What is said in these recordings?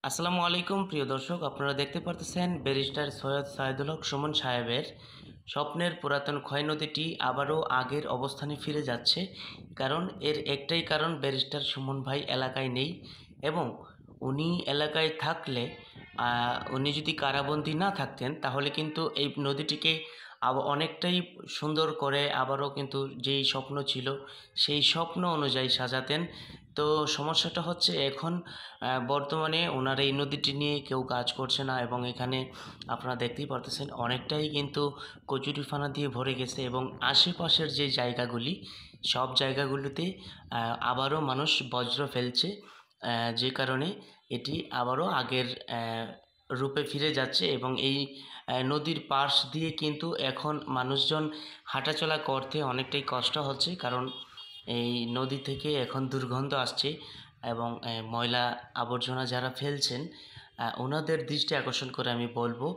আসসালামু আলাইকুম প্রিয় দর্শক, আপনারা দেখতে পারতেছেন ব্যারিস্টার সৈয়দ সাইদুল হক সুমন সাহেবের স্বপ্নের পুরাতন ক্ষয় নদীটি আবারও আগের অবস্থানে ফিরে যাচ্ছে। কারণ এর একটাই কারণ, ব্যারিস্টার সুমন ভাই এলাকায় নেই এবং উনি এলাকায় থাকলে উনি যদি কারাবন্দী না থাকতেন তাহলে কিন্তু এই নদীটিকে অনেকটাই সুন্দর করে আবারও কিন্তু যেই স্বপ্ন ছিল সেই স্বপ্ন অনুযায়ী সাজাতেন। তো সমস্যাটা হচ্ছে এখন বর্তমানে ওনার এই নদীটি নিয়ে কেউ কাজ করছে না এবং এখানে আপনারা দেখতেই পারতেছেন অনেকটাই কিন্তু কচুরিপানা দিয়ে ভরে গেছে এবং আশেপাশের যে জায়গাগুলি সব জায়গাগুলোতে আবারও মানুষ বজ্র ফেলছে, যে কারণে এটি আবারও আগের রূপে ফিরে যাচ্ছে এবং এই নদীর পাশ দিয়ে কিন্তু এখন মানুষজন হাঁটাচলা করতে অনেকটাই কষ্ট হচ্ছে। কারণ এই নদী থেকে এখন দুর্গন্ধ আসছে এবং ময়লা আবর্জনা যারা ফেলছেন ওনাদের দৃষ্টি আকর্ষণ করে আমি বলবো,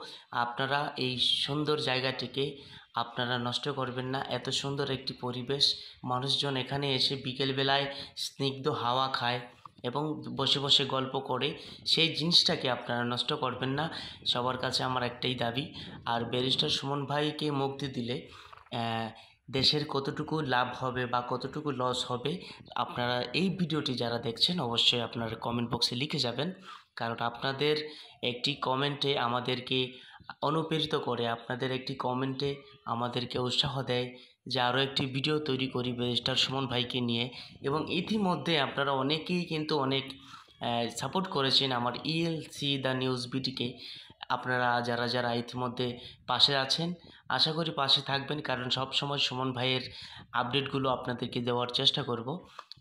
আপনারা এই সুন্দর জায়গাটিকে আপনারা নষ্ট করবেন না। এত সুন্দর একটি পরিবেশ, মানুষজন এখানে এসে বিকেলবেলায় স্নিগ্ধ হাওয়া খায় এবং বসে বসে গল্প করে, সেই জিনিসটাকে আপনারা নষ্ট করবেন না। সবার কাছে আমার একটাই দাবি। আর ব্যারিস্টার সুমন ভাইকে মুক্তি দিলে দেশের কতটুকু লাভ হবে বা কতটুকু লস হবে, আপনারা এই ভিডিওটি যারা দেখছেন অবশ্যই আপনারা কমেন্ট বক্সে লিখে যাবেন। কারণ আপনাদের একটি কমেন্টে আমাদেরকে অনুপ্রেরিত করে, আপনাদের একটি কমেন্টে আমাদেরকে উৎসাহ দেয় যে আরও একটি ভিডিও তৈরি করি ব্যারিস্টার সুমন ভাইকে নিয়ে। এবং ইতিমধ্যে আপনারা অনেকেই কিন্তু অনেক সাপোর্ট করেছেন আমার ইএলসি দ্য নিউজ বিটিকে। আপনারা যারা যারা ইতিমধ্যে পাশে আছেন, আশা করি পাশে থাকবেন, কারণ সব সময় সুমন ভাইয়ের আপডেটগুলো আপনাদেরকে দেওয়ার চেষ্টা করব।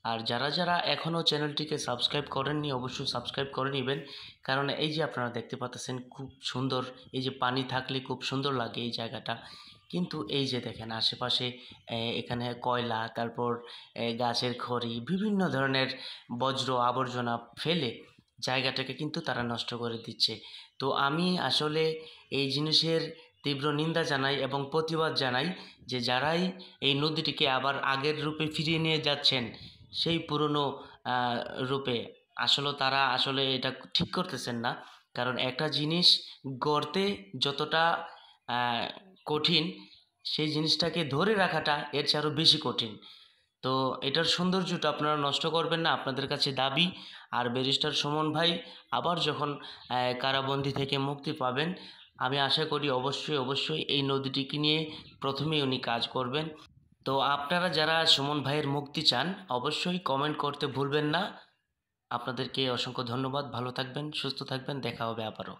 আর যারা যারা এখনও চ্যানেলটিকে সাবস্ক্রাইব করেননি অবশ্যই সাবস্ক্রাইব করে নেবেন। কারণ এই যে আপনারা দেখতে পাচ্ছেন খুব সুন্দর, এই যে পানি থাকলে খুব সুন্দর লাগে এই জায়গাটা, কিন্তু এই যে দেখেন আশেপাশে এখানে কয়লা, তারপর গাছের খড়ি, বিভিন্ন ধরনের বজ্র আবর্জনা ফেলে জায়গাটাকে কিন্তু তারা নষ্ট করে দিচ্ছে। তো আমি আসলে এই জিনিসের তীব্র নিন্দা জানাই এবং প্রতিবাদ জানাই যে যারাই এই নদীটিকে আবার আগের রূপে ফিরিয়ে নিয়ে যাচ্ছেন সেই পুরনো রূপে, আসলে তারা আসলে এটা ঠিক করতেছেন না। কারণ একটা জিনিস গড়তে যতটা কঠিন, সেই জিনিসটাকে ধরে রাখাটা এর চেয়ে আরও বেশি কঠিন। তো এটার সৌন্দর্যটা আপনারা নষ্ট করবেন না, আপনাদের কাছে দাবি। আর ব্যারিস্টার সুমন ভাই আবার যখন কারাবন্দি থেকে মুক্তি পাবেন, আমি আশা করি অবশ্যই অবশ্যই এই নদীটিকে নিয়ে প্রথমেই উনি কাজ করবেন। তো আপনারা যারা সুমন ভাইয়ের মুক্তি চান অবশ্যই কমেন্ট করতে ভুলবেন না। আপনাদেরকে অসংখ্য ধন্যবাদ। ভালো থাকবেন, সুস্থ থাকবেন, দেখা হবে আবারও।